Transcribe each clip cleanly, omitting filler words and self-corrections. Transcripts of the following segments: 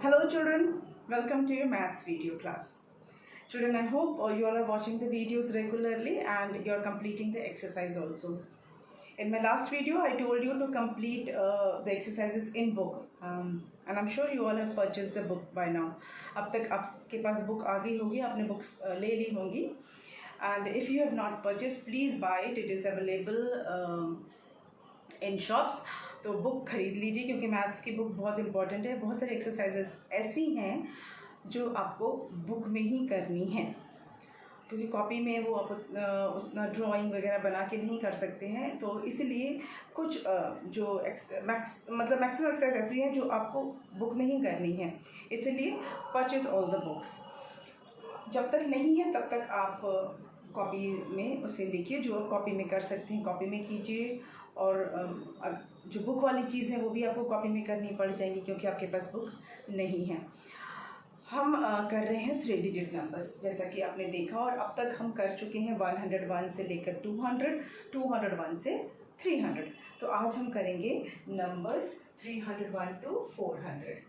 Hello children, welcome to your maths video class. Children, I hope you all are watching the videos regularly and you are completing the exercise also. In my last video, I told you to complete the exercises in book and I'm sure you all have purchased the book by now. अब तक आपके पास book आ गई होगी, आपने books ले ली होंगी. And if you have not purchased, please buy it. It is available in shops. तो book खरीद लीजिए क्योंकि मैथ्स की बुक बहुत इंपॉर्टेंट है. बहुत सारी एक्सरसाइजेस ऐसी हैं जो आपको बुक में ही करनी है क्योंकि कॉपी में वो आप उतना ड्राइंग वगैरह बना के नहीं कर सकते हैं. तो इसलिए कुछ जो मैक्सिमम एक्सरसाइज ऐसी हैं जो आपको बुक में ही करनी है. इसलिए परचेज ऑल द बुक्स. जब तक नहीं है तब तक आप कॉपी में उसे लिखिए. जो आप कॉपी में कर सकते हैं कॉपी में कीजिए और जो बुक वाली चीज़ है वो भी आपको कॉपी में करनी पड़ जाएंगी क्योंकि आपके पास बुक नहीं है. हम कर रहे हैं 3 डिजिट नंबर्स जैसा कि आपने देखा और अब तक हम कर चुके हैं 101 से लेकर 200, 201 से 300. तो आज हम करेंगे numbers 301 to 400.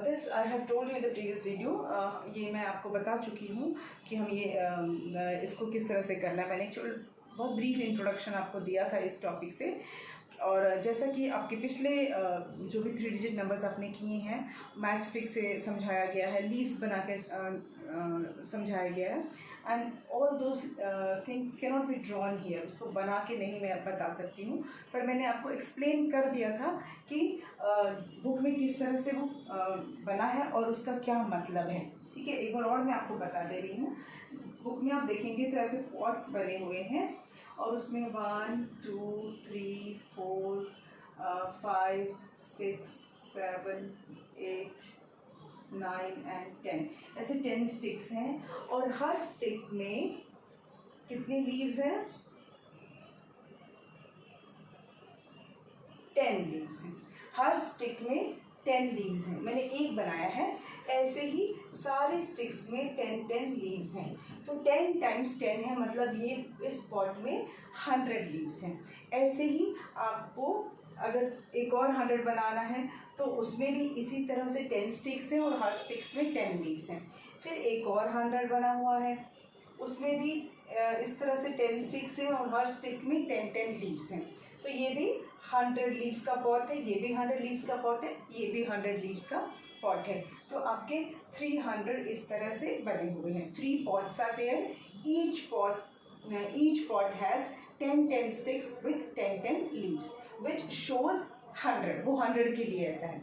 This I have told you in the previous video. ये मैं आपको बता चुकी हूँ कि हम ये इसको किस तरह से करना है. मैंने एक्चुअल बहुत ब्रीफ इंट्रोडक्शन आपको दिया था इस टॉपिक से. और जैसा कि आपके पिछले जो भी 3 डिजिट नंबर्स आपने किए हैं मैच स्टिक से समझाया गया है, लीव्स बना के समझाया गया है. And all those things can not be drawn here. उसको बना के नहीं मैं बता सकती हूँ पर मैंने आपको एक्सप्लेन कर दिया था कि बुक में किस तरह से वो बना है और उसका क्या मतलब है. ठीक है, एक बार और मैं आपको बता दे रही हूँ. बुक में आप देखेंगे तो ऐसे पॉट्स बने हुए हैं और उसमें 1 2 3 4 5 6 7 8 9 and 10 ऐसे 10 स्टिक्स हैं और हर स्टिक में कितने लीव्स हैं? 10 लीव्स हैं. हर स्टिक में 10 लीव्स हैं. मैंने एक बनाया है. ऐसे ही सारे स्टिक्स में 10 लीव्स हैं. तो 10 टाइम्स 10 है मतलब ये इस पॉट में 100 लीव्स हैं. ऐसे ही आपको अगर एक और 100 बनाना है तो उसमें भी इसी तरह से 10 स्टिक्स हैं और हर स्टिक्स में 10 लीव्स हैं. फिर एक और 100 बना हुआ है उसमें भी इस तरह से 10 स्टिक्स हैं और हर स्टिक में 10 लीव्स हैं. तो ये भी 100 लीव्स का पॉट है, ये भी 100 लीव्स का पॉट है, ये भी 100 लीव्स का पॉट है. तो आपके 300 इस तरह से बने हुए हैं. 3 पॉट्स आते हैं. Each pot has 10 sticks with 10 leaves which shows 100. वो 100 के लिए ऐसा है.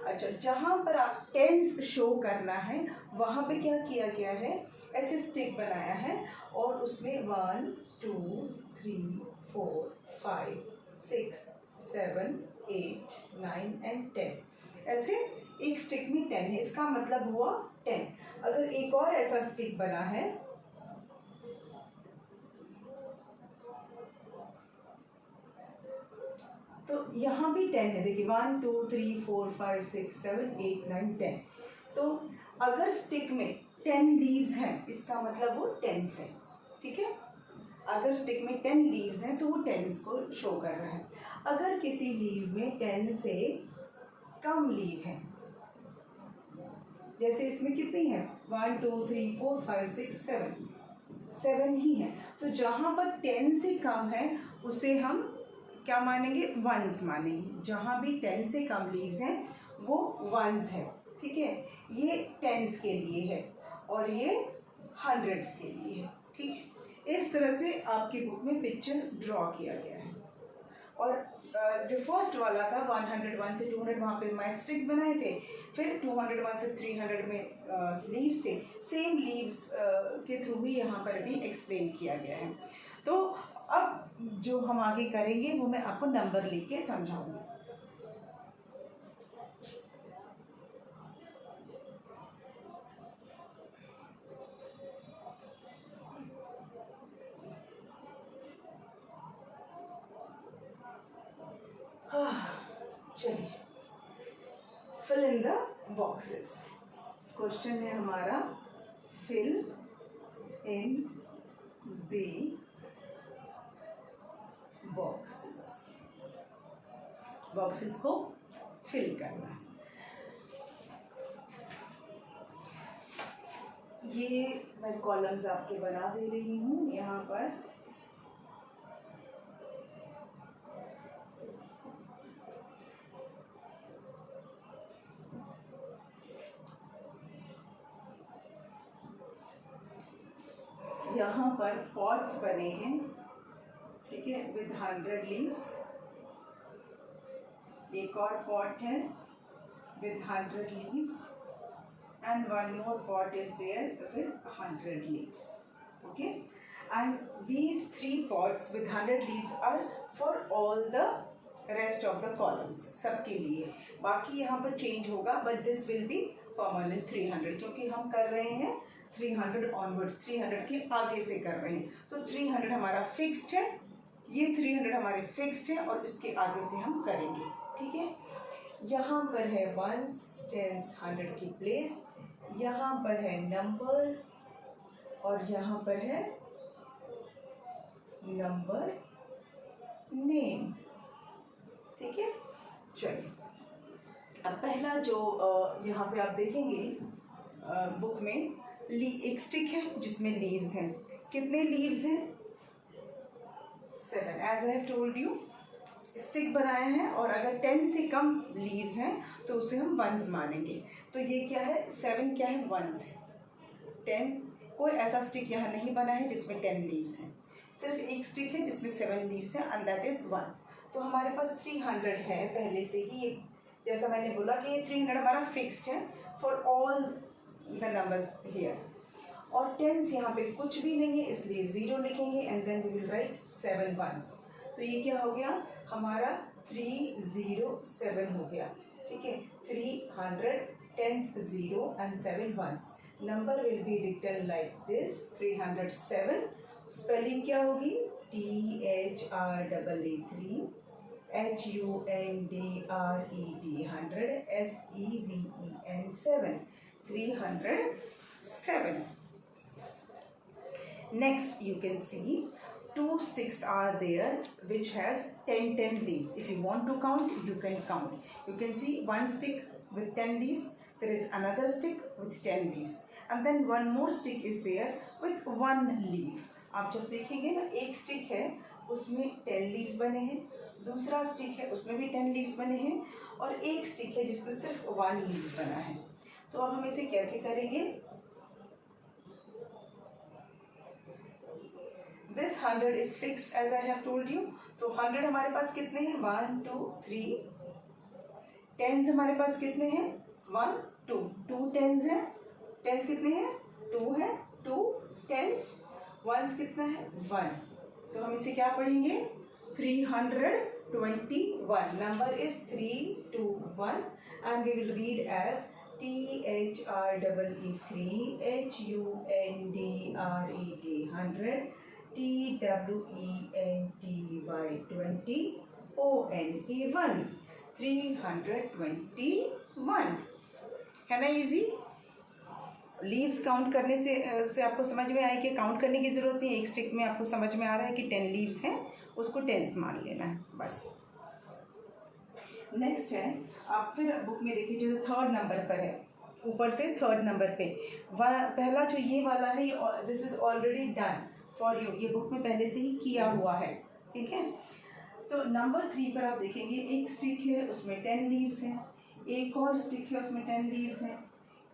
अच्छा, जहाँ पर आप टेंस शो करना है वहाँ पे क्या किया गया है? ऐसे स्टिक बनाया है और उसमें 1 2 3 4 5 6 7 8 9 and 10 ऐसे एक स्टिक में 10 है. इसका मतलब हुआ 10. अगर एक और ऐसा स्टिक बना है तो यहाँ भी 10 है. देखिए 1 2 3 4 5 6 7 8 9 10. तो अगर स्टिक में 10 लीव्स हैं इसका मतलब वो टेंस है. ठीक है, अगर स्टिक में 10 लीव्स हैं तो वो टेंस को शो कर रहा है. अगर किसी लीव में 10 से कम लीव है जैसे इसमें कितनी है 1 2 3 4 5 6 7 ही है. तो जहाँ पर 10 से कम है उसे हम क्या मानेंगे? वंस मानेंगे. जहाँ भी 10 से कम लीव्स हैं वो वंस है. ठीक है, ये टेंस के लिए है और ये 100 के लिए है. ठीक है, इस तरह से आपकी बुक में पिक्चर ड्रॉ किया गया है. और जो फर्स्ट वाला था 101 से 200 वहाँ पे मैच स्टिक्स बनाए थे. फिर 201 से 300 में लीव्स थे. सेम लीव्स के थ्रू ही यहाँ पर भी एक्सप्लेन किया गया है. तो अब जो हम आगे करेंगे वो मैं आपको नंबर लिख के समझाऊंगी. चलिए, fill in the boxes. Question है हमारा fill in the boxes. Boxes को फिल करना। ये मैं कॉलम्स आपके बना दे रही हूँ यहाँ पर। यहाँ पर पॉट्स बने हैं, ठीक है, विद 100 लीव्स। एक और पॉट है with 100 leaves and one more pot is there with 100 leaves. Okay, and these 3 pots with 100 leaves are for all the rest of the columns, सबके लिए। बाकी यहाँ पर चेंज होगा, but this will be permanent 300, क्योंकि हम कर रहे हैं 300 onwards, 300 के आगे से कर रहे हैं, तो 300 हमारा फिक्स्ड है, ये 300 हमारे फिक्स्ड है और इसके आगे से हम करेंगे, ठीक है। यहाँ पर है वंस, टेंस, 100 की प्लेस, यहाँ पर है नंबर और यहाँ पर है नंबर नेम, ठीक है। चलिए, अब पहला जो यहाँ पे आप देखेंगे बुक में एक स्टिक है जिसमें लीव्स हैं। कितने लीव्स हैं? 7, as I have told you. Stick बनाया है और अगर 10 से कम लीव्स हैं तो उसे हम वंस मानेंगे। तो ये क्या है? 7 क्या है? वंस है। 10 कोई ऐसा स्टिक यहाँ नहीं बना है जिसमें 10 लीव्स हैं, सिर्फ एक स्टिक है जिसमें 7 लीव्स हैं एंड दैट इज वंस। तो हमारे पास 300 है पहले से ही, जैसा मैंने बोला कि ये 300 हमारा फिक्स्ड है for all the numbers here. और टेंस यहाँ पे कुछ भी नहीं है इसलिए 0 लिखेंगे and then we will write 7 ones. तो ये क्या हो गया हमारा? 307 हो गया, ठीक है। 300 tens 0 and 7 ones. Number will be written like this 307। Spelling क्या होगी? THREE HUNDRED 100 SEVEN 307. Next you can see 2 sticks are there which has 10 leaves. If you want to count, you can count. You can see one stick with 10 leaves, there is another stick with 10 leaves and then one more stick is there with 1 leaf. आप जब देखेंगे ना, एक stick है उसमें 10 leaves बने हैं, दूसरा स्टिक है उसमें भी 10 लीव्स बने हैं और एक स्टिक है जिसमें सिर्फ 1 लीव बना है। तो अब हम इसे कैसे करेंगे? This 100 is fixed as I have told you. तो 100 हमारे पास कितने हैं? 1 2 3। टेंस हमारे पास कितने हैं? 1 2 2 टेंस हैं। टेंस कितने हैं? 2 है। 2 टेंस। वंस कितना है? 1। तो हम इसे क्या पढ़ेंगे? 321। Number is 321 and we will read as THREE 3HUNDRED 100 TWENTY 20 ONE 321 है ना। इजी। लीव्स काउंट करने से आपको समझ में आए कि काउंट करने की ज़रूरत नहीं है। एक स्टिक में आपको समझ में आ रहा है कि 10 लीव्स हैं, उसको टेंस मान लेना है बस। नेक्स्ट है, आप फिर बुक में देखिए जो 3rd नंबर पर है, ऊपर से 3rd नंबर पे पहला जो ये वाला है, this is already done for you, ये बुक में पहले से ही किया हुआ है, ठीक है। तो नंबर 3 पर आप देखेंगे एक स्टिक है उसमें 10 लीव्स हैं, एक और स्टिक है उसमें 10 लीव्स हैं,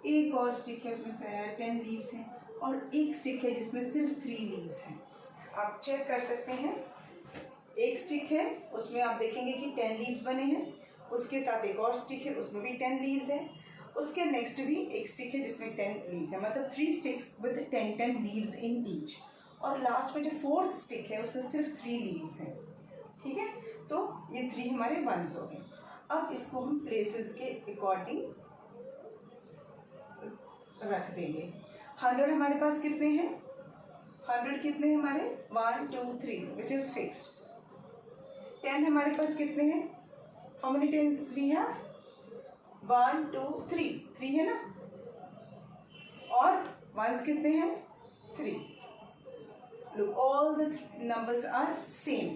एक और स्टिक है उसमें 10 लीव्स हैं और एक स्टिक है जिसमें सिर्फ 3 लीव्स हैं। आप चेक कर सकते हैं, एक स्टिक है उसमें आप देखेंगे कि 10 लीव्स बने हैं, उसके साथ एक और स्टिक है उसमें भी 10 लीव्स हैं, उसके नेक्स्ट भी एक स्टिक है जिसमें 10 लीव्स हैं, मतलब 3 sticks with 10 leaves in each. और लास्ट में जो 4th स्टिक है उसमें सिर्फ 3 लीव्स हैं, ठीक है। तो ये 3 हमारे वंस हो गए। अब इसको हम प्लेसेस के अकॉर्डिंग रख देंगे। 100 हमारे पास कितने हैं? 100 कितने हैं हमारे? 1 2 3 विच इज़ फिक्स्ड। 10 हमारे पास कितने हैं? How many tens we have? 1 2 3 3 है ना। और वंस कितने हैं? 3। Look, all the numbers are same,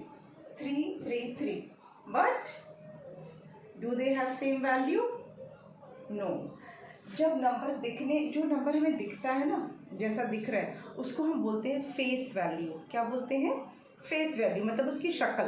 3 3 3, but they have same value? No. जब नंबर दिखने, जो नंबर हमें दिखता है ना, जैसा दिख रहा है, उसको हम बोलते हैं फेस वैल्यू। क्या बोलते हैं? फेस वैल्यू, मतलब उसकी शक्ल।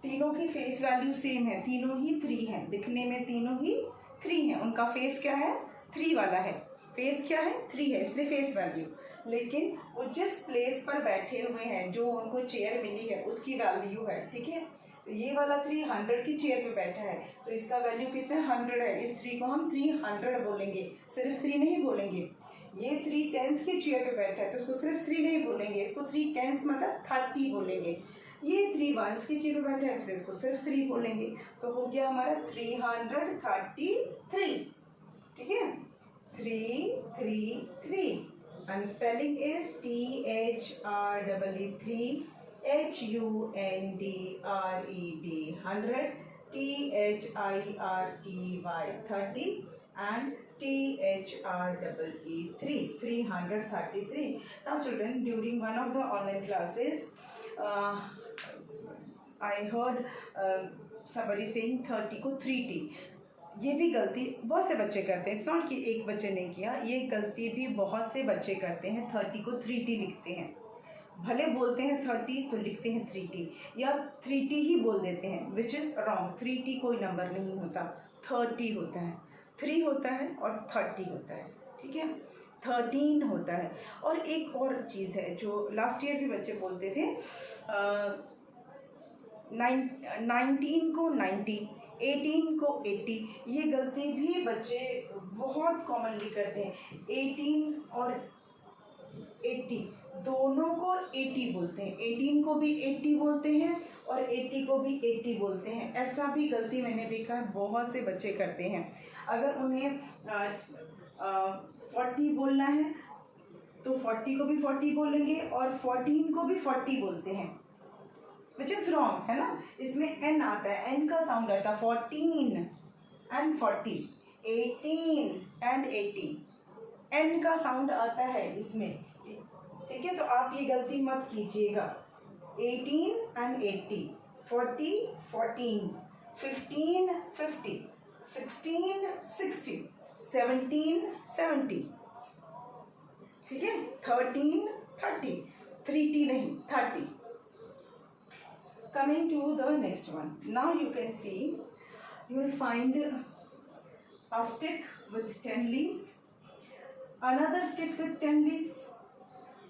तीनों की फेस वैल्यू सेम है, तीनों ही 3 हैं, दिखने में तीनों ही 3 हैं। उनका फेस क्या है? 3 वाला है। फेस क्या है? 3 है, इसलिए फेस वैल्यू। लेकिन वो जिस प्लेस पर बैठे हुए हैं, जो उनको चेयर मिली है, उसकी वैल्यू है। ठीक है, तो ये वाला 3 100 की चेयर पे बैठा है, तो इसका वैल्यू कितना? 100 है। इस 3 को हम 300 बोलेंगे, सिर्फ 3 नहीं बोलेंगे। ये 3 10s की चेयर पे बैठा है, तो इसको सिर्फ 3 नहीं बोलेंगे, इसको 3 10s मतलब 30 बोलेंगे। ये 3 1s की चेयर पे बैठा है, इसलिए इसको सिर्फ 3 बोलेंगे। तो हो गया हमारा 333। ठीक है, 333। and spelling is THREE3 HUNDRED 100 THIRTY 30 and THREE3 333. Now children, during one of the online classes I heard somebody saying 30 को 3T। ये भी गलती बहुत से बच्चे करते हैं, इट्स नॉट कि एक बच्चे नहीं किया, ये गलती भी बहुत से बच्चे करते हैं। 30 को 3T लिखते हैं, भले बोलते हैं 30 तो लिखते हैं 3T, या 3T ही बोल देते हैं, विच इज़ रॉन्ग। 3T कोई नंबर नहीं होता, 30 होता है। 3 होता है और 30 होता है। ठीक है, 13 होता है। और एक और चीज़ है जो लास्ट ईयर भी बच्चे बोलते थे, 19 को 90, 18 को 80, ये गलती भी बच्चे बहुत कॉमनली करते हैं। 18 और 80 दोनों को 80 बोलते हैं, 18 को भी 80 बोलते हैं और 80 को भी 80 बोलते हैं। ऐसा भी गलती मैंने देखा है, बहुत से बच्चे करते हैं। अगर उन्हें 40 बोलना है तो 40 को भी 40 बोलेंगे और 14 को भी 40 बोलते हैं, विच इज़ रॉन्ग, है ना। इसमें एन आता है, एन का साउंड आता है। 14 एंड 40, 18 एंड 80, एन का साउंड आता है इसमें। ठीक है, तो आप ये गलती मत कीजिएगा। 18 एंड 80, 40 14, 15 50, 16 60, 17 70। ठीक है, 13 30, 3T नहीं 30। Coming to the next one. Now you can see, you will find a stick with 10 leaves, another stick with 10 leaves,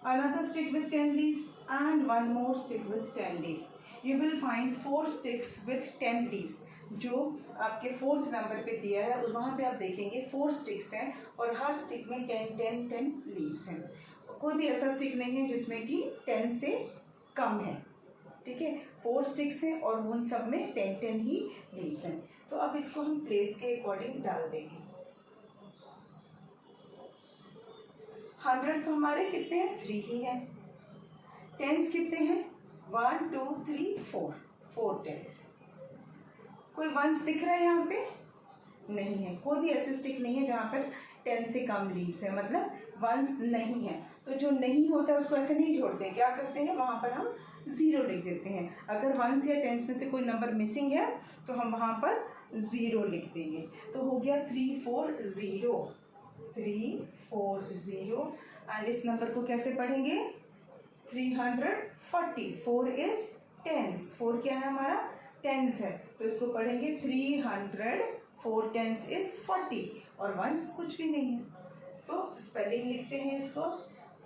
another stick with 10 leaves, and one more stick with 10 leaves. You will find 4 sticks with 10 leaves. जो आपके 4th number पे दिया है, वहाँ पे आप देखेंगे 4 sticks हैं और हर स्टिक में 10 लीव्स हैं। कोई भी ऐसा स्टिक नहीं है जिसमें कि 10 से कम है। ठीक है, 4 स्टिक्स हैं और उन सब में 10 ही लीव्स हैं। तो अब इसको हम प्लेस के अकॉर्डिंग डाल देंगे। 100 तो हमारे कितने हैं? 3 ही हैं। 10s कितने हैं? 1 2 3 4, 4 10s। कोई 1s दिख रहा है यहाँ पे? नहीं है। कोई भी ऐसे स्टिक नहीं है जहाँ पर 10 से कम लीव्स है, मतलब 1s नहीं है। तो जो नहीं होता है उसको ऐसे नहीं जोड़ते हैं, क्या करते हैं, वहाँ पर हम 0 लिख देते हैं। अगर 1s या 10s में से कोई नंबर मिसिंग है तो हम वहाँ पर 0 लिख देंगे। तो हो गया 340, 340। एंड इस नंबर को कैसे पढ़ेंगे? 340। 4 इज 10s, 4 क्या है हमारा? 10s है, तो इसको पढ़ेंगे 300। 4 10s इज 40 और 1s कुछ भी नहीं है। तो स्पेलिंग लिखते हैं इसको,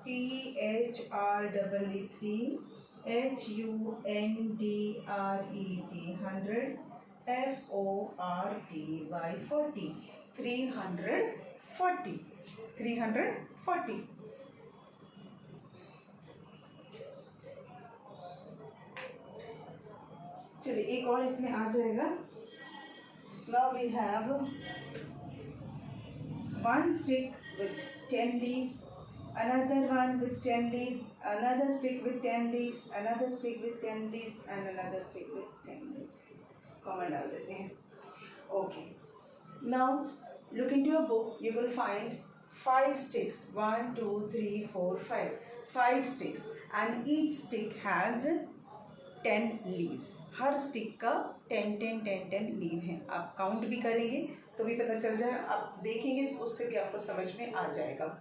THREE3 HUNDRED 100 FORTY 40, 340। चलिए एक और इसमें आ जाएगा। Now we have 1 stick with 10 leaves, another one with 10 leaves, another stick with 10 leaves, another stick with 10 leaves, and another stick with 10 leaves. Common डाल देते हैं। Okay. Now look into your book. You will find 5 sticks. 1 2 3 4 5. 5 sticks, and each stick has 10 leaves. Her stick का 10 leave है। आप count भी करेंगे तो भी पता चल जाए, आप देखेंगे उससे भी आपको समझ में आ जाएगा।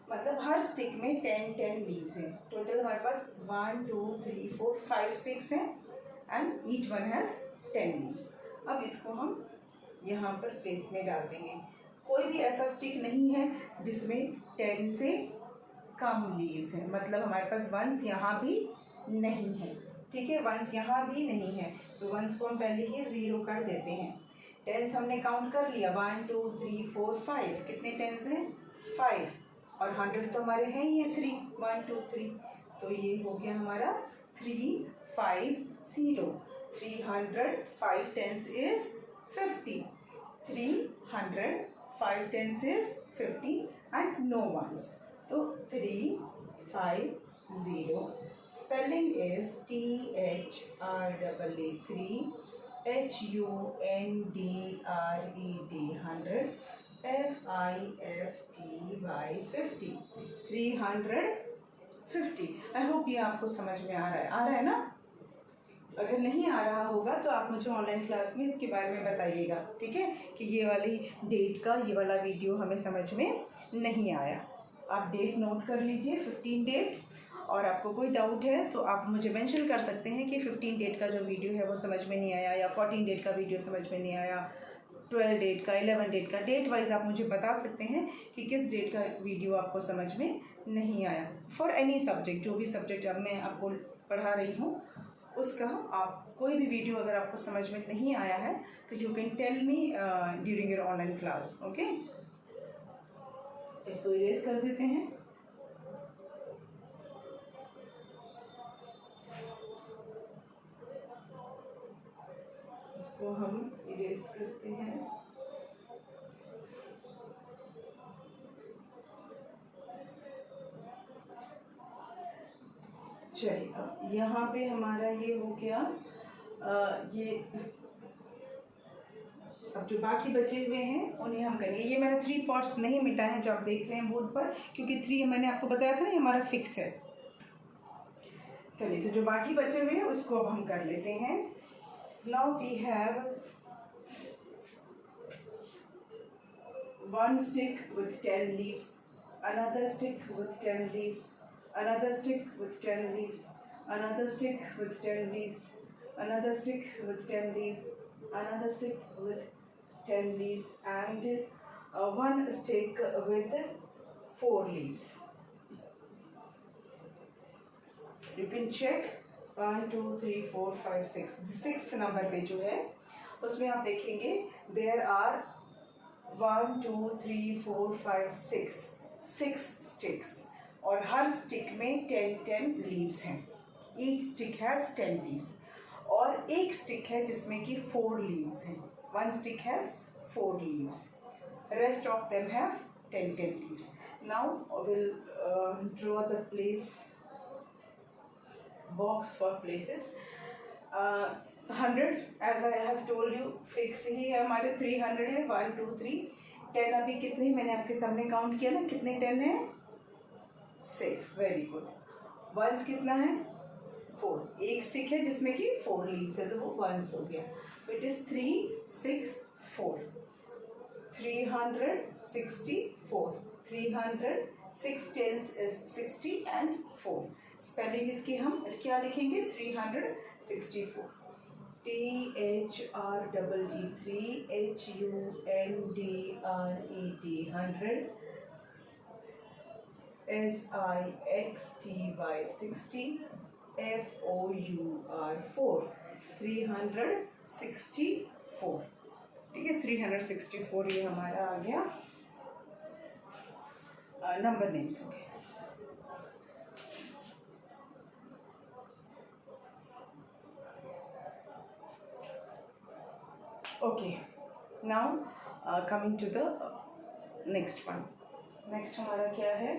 मतलब हर स्टिक में 10 लीव्स हैं। टोटल हमारे पास 1 2 3 4 5 स्टिक्स हैं and each one has 10 leaves. अब इसको हम यहाँ पर प्लेस में डाल देंगे। कोई भी ऐसा स्टिक नहीं है जिसमें 10 से कम लीव्स हैं, मतलब हमारे पास वंस यहाँ भी नहीं है। ठीक है, वंस यहाँ भी नहीं है, तो वंस को हम पहले ही 0 कर देते हैं। टेंस हमने काउंट कर लिया, 1 2 3 4 5। कितने टेंस हैं? 5। और 100 तो हमारे हैं ही है 3, 1 2 3, तो ये हो गया हमारा 3 5 0। 300 5 tens is 50। 300 5 tens is 50 and no ones, तो 3 5 0। Spelling is THREE HUNDRED 100 FIFTY 350। I hope ये आपको समझ में आ रहा है ना? अगर नहीं आ रहा होगा तो आप मुझे ऑनलाइन क्लास में इसके बारे में बताइएगा, ठीक है, कि ये वाली डेट का ये वाला वीडियो हमें समझ में नहीं आया। आप डेट नोट कर लीजिए, 15 डेट। और आपको कोई डाउट है तो आप मुझे मेंशन कर सकते हैं कि 15 डेट का जो वीडियो है वो समझ में नहीं आया, या 14 डेट का वीडियो समझ में नहीं आया, 12 डेट का, 11 डेट का। डेट वाइज आप मुझे बता सकते हैं कि किस डेट का वीडियो आपको समझ में नहीं आया। फॉर एनी सब्जेक्ट, जो भी सब्जेक्ट अब मैं आपको पढ़ा रही हूँ उसका आप कोई भी वीडियो अगर आपको समझ में नहीं आया है तो you can tell me during your online class. Okay, इसको इरेज कर देते हैं। इसको हम इरेज करते हैं। चलिए, अब यहाँ पे हमारा ये हो गया। ये अब जो बाकी बचे हुए हैं उन्हें हम करेंगे। ये मैंने 3 पार्ट्स नहीं मिटा है जो आप देख रहे हैं बोर्ड पर, क्योंकि 3 मैंने आपको बताया था ना, ये हमारा फिक्स है। चलिए, तो जो बाकी बचे हुए हैं उसको अब हम कर लेते हैं। Now we have 1 stick with 10 leaves, another stick with 10 leaves, another stick with 10 leaves, another stick with 10 leaves, another stick with 10 leaves, another stick with 10 leaves, and 1 stick with 4 leaves. You can check 1 2 3 4 5 6, 6th number पे जो है उसमें आप देखेंगे there are 1 2 3 4 5 6 sticks, और हर stick में 10 leaves हैं। Each stick has 10 leaves, और एक स्टिक है जिसमें कि 4 लीव्स हैं। 1 stick has 4 leaves, rest of them have 10 leaves. Now we'll draw the place box for places. 100 as I have told you fix ही है हमारे। 300 है, 1 2 3 10। अभी कितने मैंने आपके सामने काउंट किया ना, कितने 10 है? 6। Very good. वंस कितना है? 4। एक स्टिक है जिसमें कि 4 लीव्स है, तो वो वंस हो गया। It is 3 6 4, 364। 300 6 tens is 60 and 4। Spelling इसकी हम क्या लिखेंगे? 364। THREE 3 HUNDRED 100 SIXTY 60 FOUR 4 364। ठीक है, 364 ये हमारा आ गया नंबर नेम्स हो गए। Okay, now coming to the next one. Next हमारा क्या है?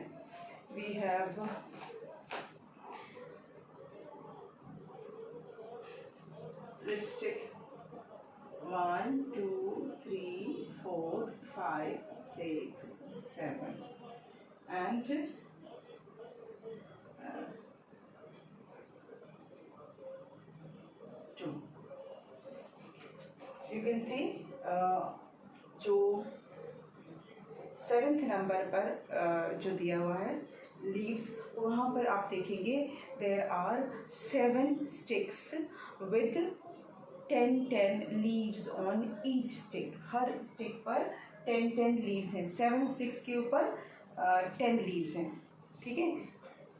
We have let's take 1 2 3 4 5 6 7 and 2। You can see जो 7th नंबर पर जो दिया हुआ है लीव्स, वहाँ पर आप देखेंगे there are 7 sticks with 10 leaves on each stick. हर स्टिक पर 10 लीव्स हैं। 7 स्टिक्स के ऊपर 10 लीव्स हैं, ठीक है,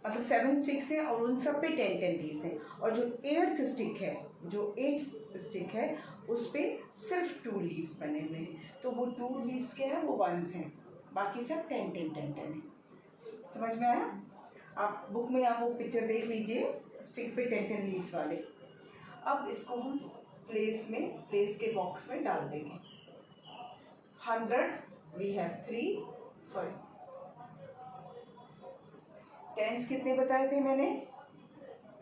मतलब 7 स्टिक्स हैं और उन सब पे 10 लीव्स हैं। और जो 8th स्टिक है, जो 8th स्टिक है, उस पर सिर्फ 2 लीव्स बने हुए हैं। तो वो 2 लीव्स क्या है, वो 1s हैं, बाकी सब 10 है। समझ में आया? आप बुक में आप वो पिक्चर देख लीजिए स्टिक पे 10 लीव्स वाले। अब इसको हम प्लेस के बॉक्स में डाल देंगे। 100 वी हैव 3, सॉरी 10s कितने बताए थे मैंने?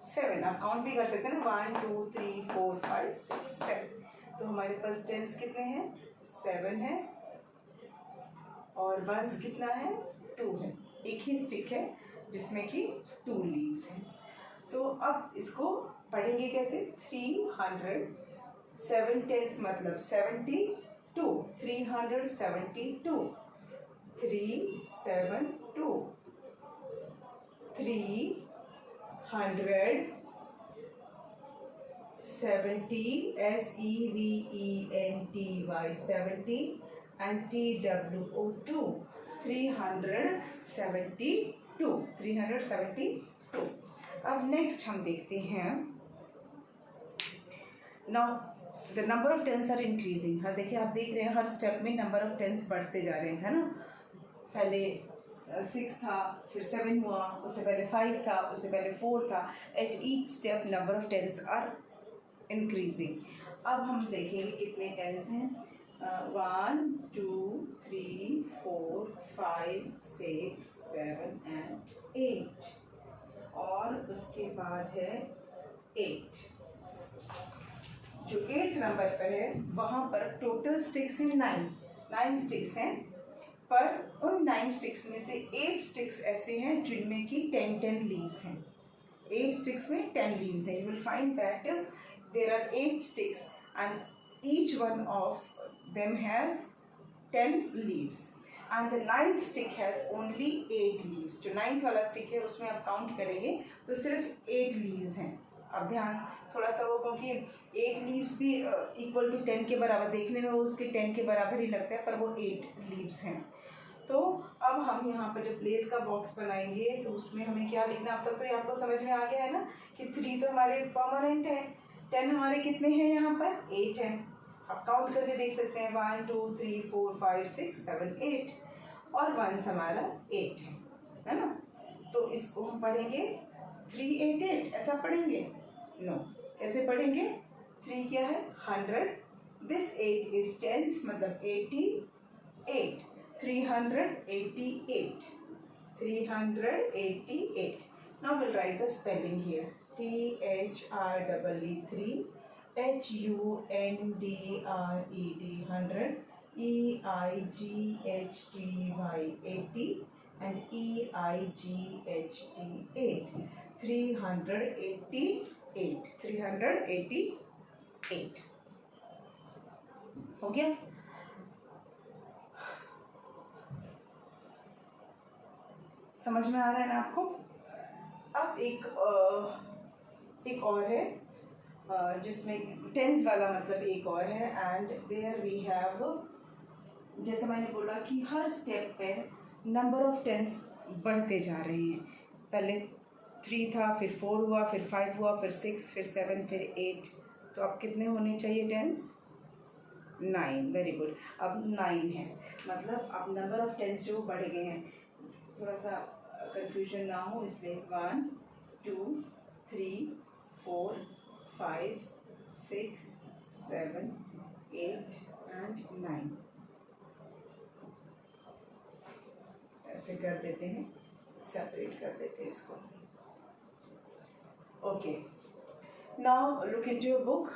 7। आप काउंट भी कर सकते हैं ना, 1 2 3 4 5 6 7। तो हमारे पास 10s कितने हैं? 7 है, और 1s कितना है? 2 है। एक ही स्टिक है जिसमें कि 2 लीव्स हैं। तो अब इसको पढ़ेंगे कैसे? 300, 7 10s मतलब 72, 372, 372, 370 70 and TWO2 372। अब नेक्स्ट हम देखते हैं, now the number of 10s are increasing. हाँ देखिए, आप देख रहे हैं हर स्टेप में नंबर ऑफ 10s बढ़ते जा रहे हैं, है ना। पहले 6 था, फिर 7 हुआ, उससे पहले 5 था, उससे पहले 4 था। At each step number of 10s are increasing. अब हम देखेंगे कितने 10s हैं। 1 2 3 4 5 6 7 and 8, और उसके बाद है 8। जो 8th नंबर पर है वहाँ पर टोटल स्टिक्स हैं 9 स्टिक्स हैं, पर उन 9 स्टिक्स में से 8 स्टिक्स ऐसे हैं जिनमें कि 10 लीव्स हैं। 8 स्टिक्स में 10 लीव्स हैं। You will find that there are 8 sticks and each one of them has 10 leaves and the 9th stick has only 8 leaves. जो 9th वाला स्टिक है उसमें आप काउंट करेंगे तो सिर्फ 8 लीव्स हैं। अब ध्यान थोड़ा सा वो, क्योंकि 8 लीव्स भी इक्वल टू 10 के बराबर, देखने में वो उसके 10 के बराबर ही लगता है, पर वो 8 लीव्स हैं। तो अब हम यहाँ पर जब प्लेस का बॉक्स बनाएंगे तो उसमें हमें क्या लिखना, अब तक तो ये आपको समझ में आ गया है ना कि 3 तो हमारे परमानेंट है, 10 हमारे कितने हैं यहाँ पर? 8 हैं। आप काउंट करके देख सकते हैं, 1 2 3 4 5 6 7 8, और 1s हमारा 8 है ना। तो इसको हम पढ़ेंगे 3 8 8, ऐसा पढ़ेंगे? नो, कैसे पढ़ेंगे? 3 क्या है? 100, दिस 8 इज 10s मतलब 88, 388, 388। Now we'll write the spelling here. THREE3, HUNDRED 100, EIGHTY 80 and EIGHT 8, 388 हो गया। समझ में आ रहा है ना आपको? अब एक और है जिसमें 10s वाला मतलब एक और है, एंड देयर वी हैव, जैसे मैंने बोला कि हर स्टेप पे नंबर ऑफ 10s बढ़ते जा रहे हैं। पहले 3 था, फिर 4 हुआ, फिर 5 हुआ, फिर 6, फिर 7, फिर 8। तो अब कितने होने चाहिए 10s? 9। Very good. अब 9 है, मतलब अब नंबर ऑफ 10s जो बढ़ गए हैं। थोड़ा सा कंफ्यूजन ना हो इसलिए 1 2 3 4 5 6 7 8 and 9 ऐसे कर देते हैं, सेपरेट कर देते हैं इसको। Okay, now look into your book,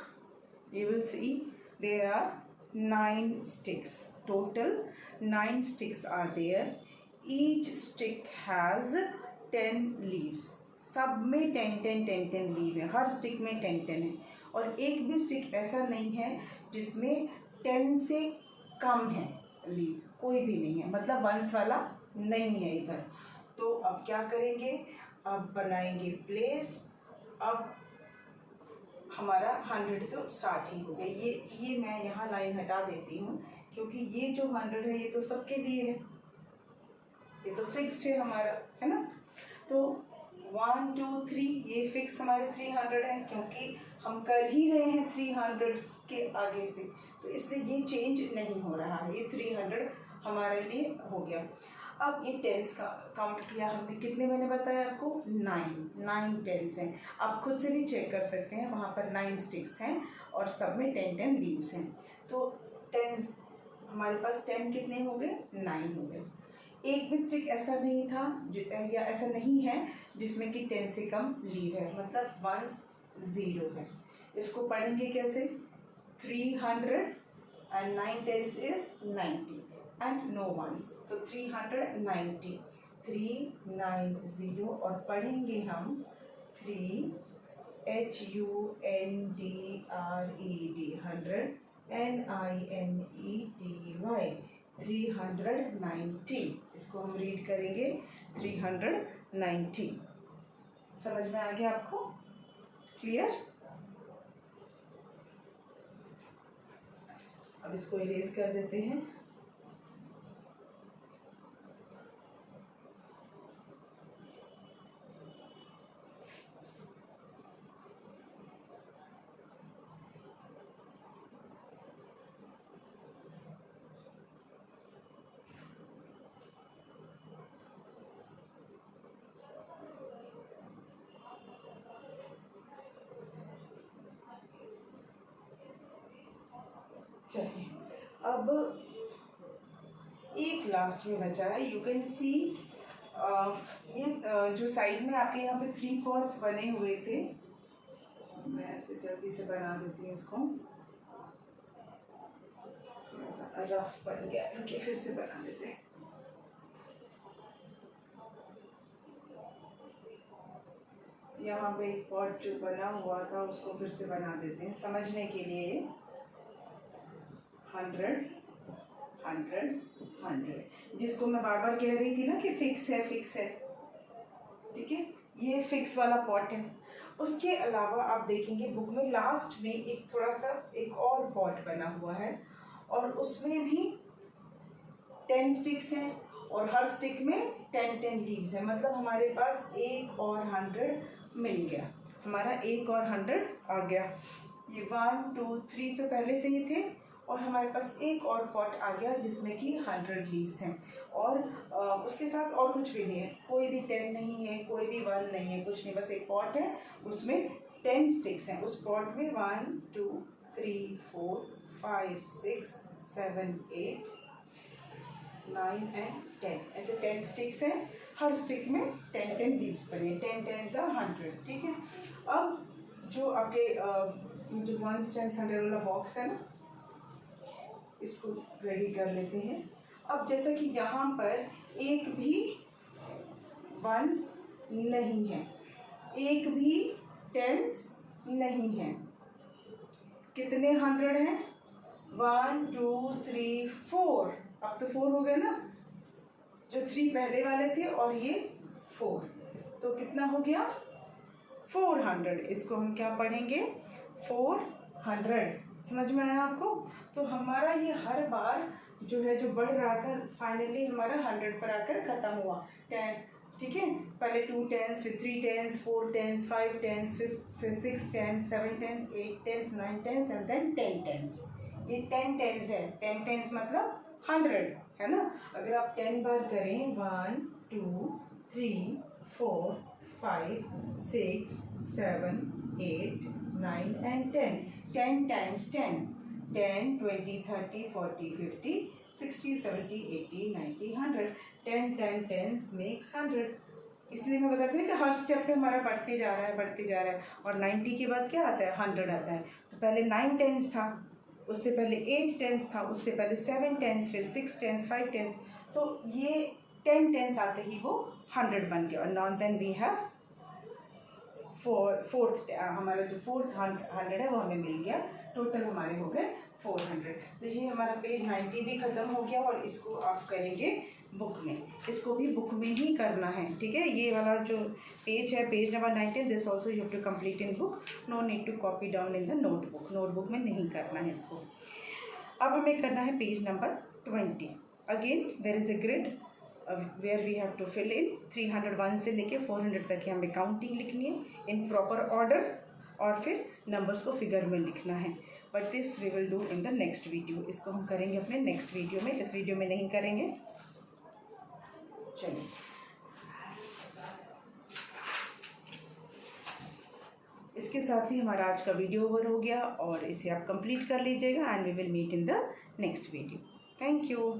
you will see there are 9 sticks. Total 9 sticks are there. Each stick has 10 leaves. सब में 10 लीव है, हर स्टिक में 10 है। और एक भी स्टिक ऐसा नहीं है जिसमें 10 से कम है लीव, कोई भी नहीं है, मतलब वंस वाला नहीं है इधर। तो अब क्या करेंगे, अब बनाएंगे प्लेस। अब हमारा 100 तो स्टार्ट ही हो गया। ये मैं यहाँ लाइन हटा देती हूँ क्योंकि ये जो 100 है ये तो सबके लिए है, ये तो फिक्स्ड है हमारा, है ना। तो 1 2 3 ये फिक्स हमारे 300 है क्योंकि हम कर ही रहे हैं 300 के आगे से, तो इसलिए ये चेंज नहीं हो रहा है। ये 300 हमारे लिए हो गया। अब ये टेंस का काउंट किया हमने, कितने मैंने बताया आपको, 9 टेंस हैं। आप खुद से भी चेक कर सकते हैं, वहाँ पर 9 स्टिक्स हैं और सब में 10 लीव्स हैं। तो 10 हमारे पास 10 कितने हो गए, 9 हो गए। एक भी स्टिक ऐसा नहीं था या ऐसा नहीं है जिसमें कि 10 से कम लीव है, मतलब 1 0 है। इसको पढ़ेंगे कैसे, 300 and 9 tens is 90 and no ones, तो 390 390 और पढ़ेंगे हम 3 HUNDRED 100 NINETY 390। इसको हम रीड करेंगे 390। समझ में आ गया आपको, क्लियर। अब इसको इरेज कर देते हैं। चलिए, अब एक लास्ट में बचा है। यू कैन सी ये जो साइड में आपके यहाँ पे 3 पॉट्स बने हुए थे, मैं ऐसे जल्दी से बना देती हूँ इसको, थोड़ा सा रफ बन गया, रुकिए फिर से बना देते हैं। यहाँ पे एक पॉट जो बना हुआ था उसको फिर से बना देते हैं समझने के लिए। 100 100 100, जिसको मैं बार बार कह रही थी ना कि फिक्स है, फिक्स है, ठीक है, ये फिक्स वाला पॉट है। उसके अलावा आप देखेंगे बुक में लास्ट में एक थोड़ा सा एक और पॉट बना हुआ है और उसमें भी 10 स्टिक्स हैं और हर स्टिक में 10 लीव्स हैं, मतलब हमारे पास एक और 100 मिल गया, हमारा एक और 100 आ गया। ये 1 2 3 तो पहले से ही थे और हमारे पास एक और पॉट आ गया जिसमें कि 100 लीव्स हैं और उसके साथ और कुछ भी नहीं है, कोई भी 10 नहीं है, कोई भी 1 नहीं है, कुछ नहीं, बस एक पॉट है उसमें 10 स्टिक्स हैं। उस पॉट में 1 2 3 4 5 6 7 8 9 and 10 ऐसे 10 स्टिक्स हैं, हर स्टिक में 10 लीव्स बने, 10 10 100, ठीक है। अब जो आपके जो 1 10 100 वाला बॉक्स है ना, इसको रेडी कर लेते हैं। अब जैसा कि यहाँ पर एक भी वंस नहीं है, एक भी टेंस नहीं है, कितने 100 हैं, 1 2 3 4, अब तो 4 हो गए ना, जो 3 पहले वाले थे और ये 4, तो कितना हो गया 400। इसको हम क्या पढ़ेंगे 400, समझ में आया आपको। तो हमारा ये हर बार जो है जो बढ़ रहा था फाइनली हमारा 100 पर आकर ख़त्म हुआ। 10, ठीक है, पहले 2 10s, फिर 3 10s, 4 10s, 5 10s, फिर 6 10s, 7 10s, 8 10s, 9 10s and then 10 10s। ये 10 10s है, 10 10s मतलब 100, है ना। अगर आप 10 बार करें 1 2 3 4 5 6 7 8 9 एंड 10, 10 times 10, 10 20 30 40 50 60 70 80 90 100, 10 10 10s makes 100। इसलिए मैं बताती हूँ कि हर स्टेप पे हमारा बढ़ते जा रहा है, बढ़ते जा रहा है, और 90 के बाद क्या आता है 100 आता है। तो पहले 9 10s था, उससे पहले 8 10s था, उससे पहले 7 10s, फिर 6 10s, 5 10s, तो ये 10 10s आते ही वो 100 बन गया। और now then we have fourth हमारा जो 400 है वो हमें मिल गया, टोटल हमारे हो गए 400। तो ये हमारा पेज 90 भी ख़त्म हो गया और इसको आप करेंगे बुक में, इसको भी बुक में ही करना है, ठीक है। ये वाला जो पेज है, page number 19, this also you have to complete in book, no need to copy down in the notebook, notebook में नहीं करना है इसको। अब हमें करना है page number 20। Again there is a grid where we have to fill in 301 से लेके 400 तक की हमें काउंटिंग लिखनी है इन प्रॉपर ऑर्डर, और फिर नंबर्स को फिगर में लिखना है। But this we will do in the next video, इसको हम करेंगे अपने नेक्स्ट वीडियो में, इस वीडियो में नहीं करेंगे। चलिए, इसके साथ ही हमारा आज का वीडियो ओवर हो गया और इसे आप कंप्लीट कर लीजिएगा and we will meet in the next video. Thank you.